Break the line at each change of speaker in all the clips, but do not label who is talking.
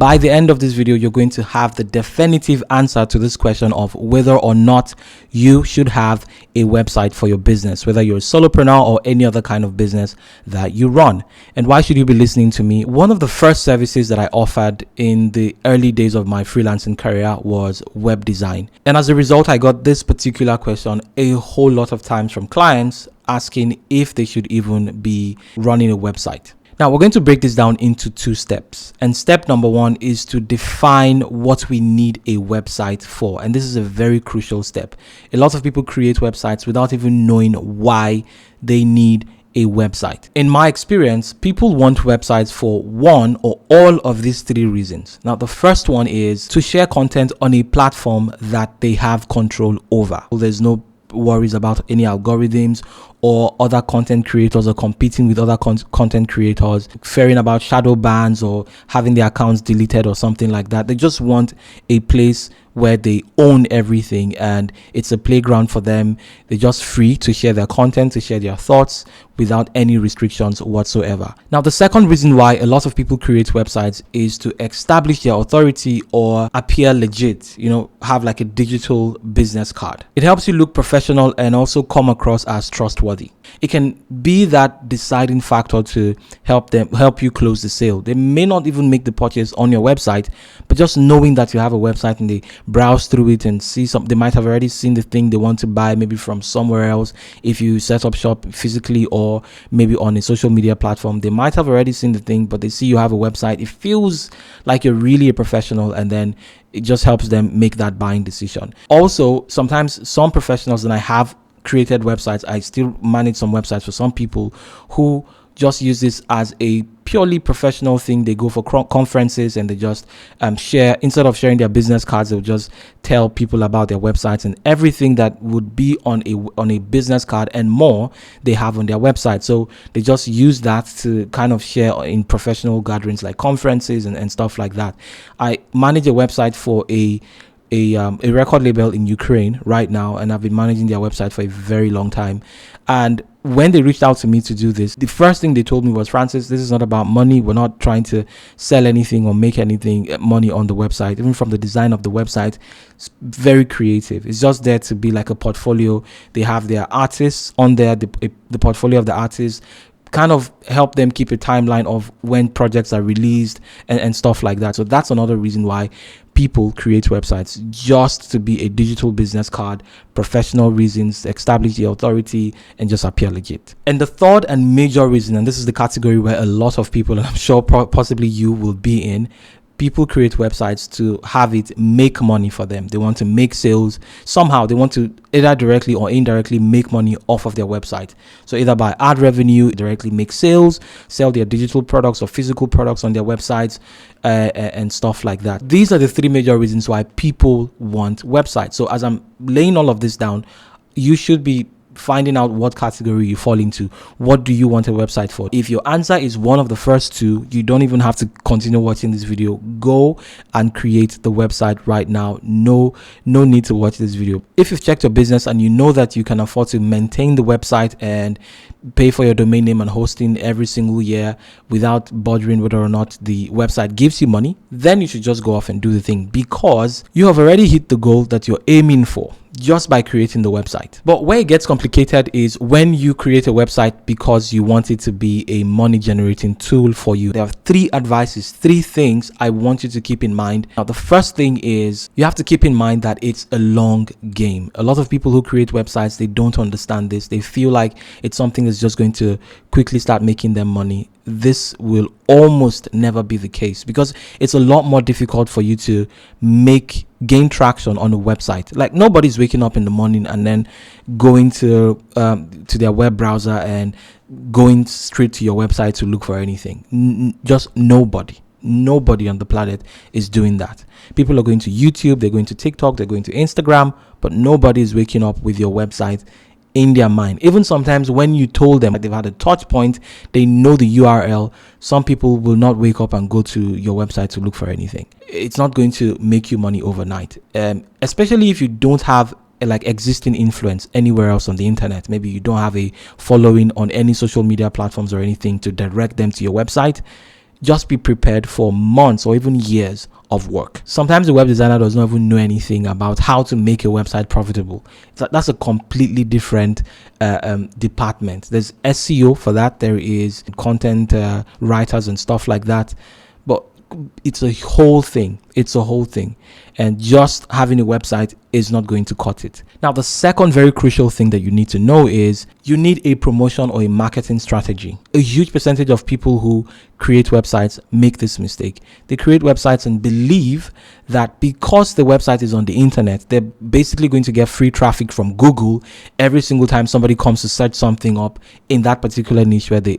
By the end of this video, you're going to have the definitive answer to this question of whether or not you should have a website for your business, whether you're a solopreneur or any other kind of business that you run. And why should you be listening to me? One of the first services that I offered in the early days of my freelancing career was web design. And as a result, I got this particular question a whole lot of times from clients asking if they should even be running a website. Now, we're going to break this down into 2 steps. And step number 1 is to define what we need a website for. And this is a very crucial step. A lot of people create websites without even knowing why they need a website. In my experience, people want websites for one or all of these 3 reasons. Now, the first one is to share content on a platform that they have control over. There's no worries about any algorithms or other content creators or competing with other content creators, fearing about shadow bans or having their accounts deleted or something like that. They just want a place where they own everything and it's a playground for them. They're just free to share their content, to share their thoughts without any restrictions whatsoever. Now, the second reason why a lot of people create websites is to establish their authority or appear legit, have like a digital business card. It helps you look professional and also come across as trustworthy. It can be that deciding factor to help you close the sale. They may not even make the purchase on your website, but just knowing that you have a website and they browse through it and see they might have already seen the thing they want to buy, maybe from somewhere else. If you set up shop physically or maybe on a social media platform, they might have already seen the thing, but they see you have a website. It feels like you're really a professional, and then it just helps them make that buying decision. Also, sometimes some professionals, and I have created websites, I still manage some websites for some people who just use this as a purely professional thing. They go for conferences and they just share, instead of sharing their business cards, they'll just tell people about their websites, and everything that would be on a business card and more they have on their website. So they just use that to kind of share in professional gatherings like conferences and stuff like that. I manage a website for a record label in Ukraine right now, and I've been managing their website for a very long time. And when they reached out to me to do this, the first thing they told me was, Francis, this is not about money. We're not trying to sell anything or make anything money on the website. Even from the design of the website, it's very creative. It's just there to be like a portfolio. They have their artists on there, the portfolio of the artists, kind of help them keep a timeline of when projects are released and stuff like that. So that's another reason why people create websites, just to be a digital business card, professional reasons, establish the authority, and just appear legit. And the third and major reason, and this is the category where a lot of people, and I'm sure possibly you will be in, people create websites to have it make money for them. They want to make sales somehow. They want to either directly or indirectly make money off of their website. So either by ad revenue, directly make sales, sell their digital products or physical products on their websites, and stuff like that. These are the 3 major reasons why people want websites. So as I'm laying all of this down, you should be finding out what category you fall into. What do you want a website for? If your answer is one of the first 2, you don't even have to continue watching this video. Go and create the website right now. No need to watch this video. If you've checked your business and you know that you can afford to maintain the website and pay for your domain name and hosting every single year without bothering whether or not the website gives you money, then you should just go off and do the thing, because you have already hit the goal that you're aiming for just by creating the website. But where it gets complicated is when you create a website because you want it to be a money generating tool for you. There are 3 advices, 3 things I want you to keep in mind. Now, the first thing is you have to keep in mind that it's a long game. A lot of people who create websites, they don't understand this. They feel like it's something that's just going to quickly start making them money. This will almost never be the case, because it's a lot more difficult for you to gain traction on a website. Like, nobody's waking up in the morning and then going to their web browser and going straight to your website to look for anything. Just nobody on the planet is doing that. People are going to YouTube, they're going to TikTok, they're going to Instagram, but nobody is waking up with your website in their mind. Even sometimes when you told them they've had a touch point, they know the URL, some people will not wake up and go to your website to look for anything. It's not going to make you money overnight, especially if you don't have like existing influence anywhere else on the internet. Maybe you don't have a following on any social media platforms or anything to direct them to your website. just be prepared for months or even years of work. Sometimes the web designer does not even know anything about how to make a website profitable. That's a completely different department. There's SEO for that. There is content writers and stuff like that. But it's a whole thing. And just having a website is not going to cut it. Now, the second very crucial thing that you need to know is you need a promotion or a marketing strategy. A huge percentage of people who create websites make this mistake. They create websites and believe that because the website is on the internet, they're basically going to get free traffic from Google every single time somebody comes to search something up in that particular niche where they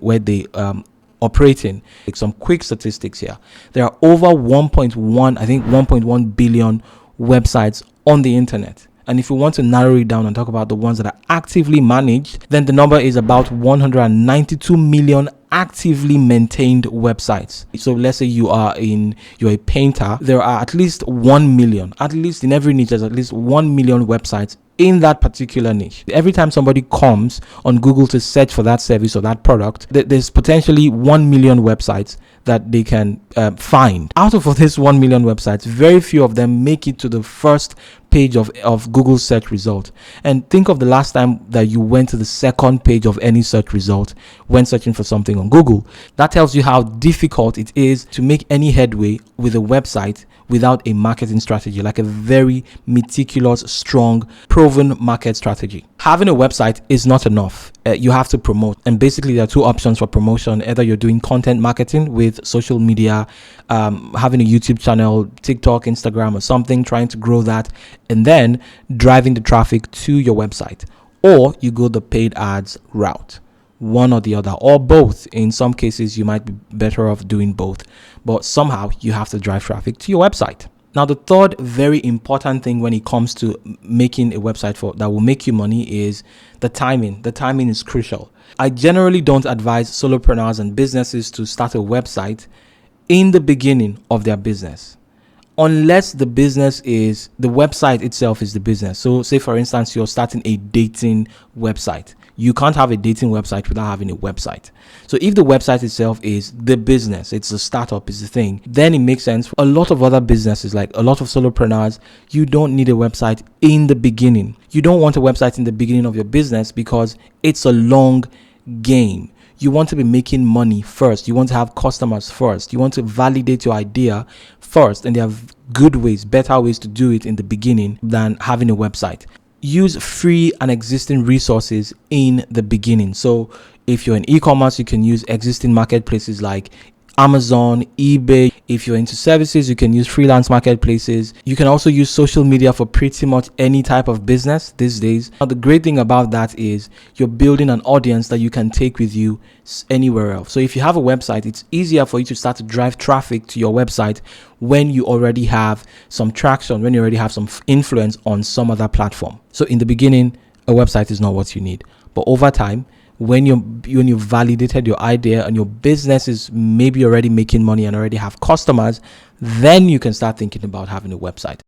operating. Like some quick statistics here. There are over 1.1 billion websites on the internet. And if we want to narrow it down and talk about the ones that are actively managed, then the number is about 192 million actively maintained websites. So let's say you're a painter, there are at least 1 million, at least in every niche, there's at least 1 million websites in that particular niche. Every time somebody comes on Google to search for that service or that product, there's potentially 1 million websites that they can find. Out of this 1 million websites, very few of them make it to the first page of Google search result. And think of the last time that you went to the second page of any search result when searching for something on Google. That tells you how difficult it is to make any headway with a website without a marketing strategy, like a very meticulous, strong, proven market strategy. Having a website is not enough. You have to promote. And basically, there are two options for promotion. Either you're doing content marketing with social media, having a YouTube channel, TikTok, Instagram, or something, trying to grow that, and then driving the traffic to your website. Or you go the paid ads route. One or the other, or both. In some cases, you might be better off doing both, but somehow you have to drive traffic to your website. Now, the third very important thing when it comes to making a website that will make you money is the timing. The timing is crucial. I generally don't advise solopreneurs and businesses to start a website in the beginning of their business, unless the website itself is the business. So say, for instance, you're starting a dating website. You can't have a dating website without having a website. So if the website itself is the business, it's a startup, is the thing, then it makes sense. For a lot of other businesses, like a lot of solopreneurs, you don't need a website in the beginning. You don't want a website in the beginning of your business because it's a long game. You want to be making money first. You want to have customers first. You want to validate your idea first. And there are good ways, better ways to do it in the beginning than having a website. Use free and existing resources in the beginning. So if you're in e-commerce, you can use existing marketplaces like Amazon, eBay. If you're into services, you can use freelance marketplaces. You can also use social media for pretty much any type of business these days. Now, the great thing about that is you're building an audience that you can take with you anywhere else. So if you have a website, it's easier for you to start to drive traffic to your website when you already have some traction, when you already have some influence on some other platform. So in the beginning, a website is not what you need. But over time, when you've validated your idea and your business is maybe already making money and already have customers, then you can start thinking about having a website.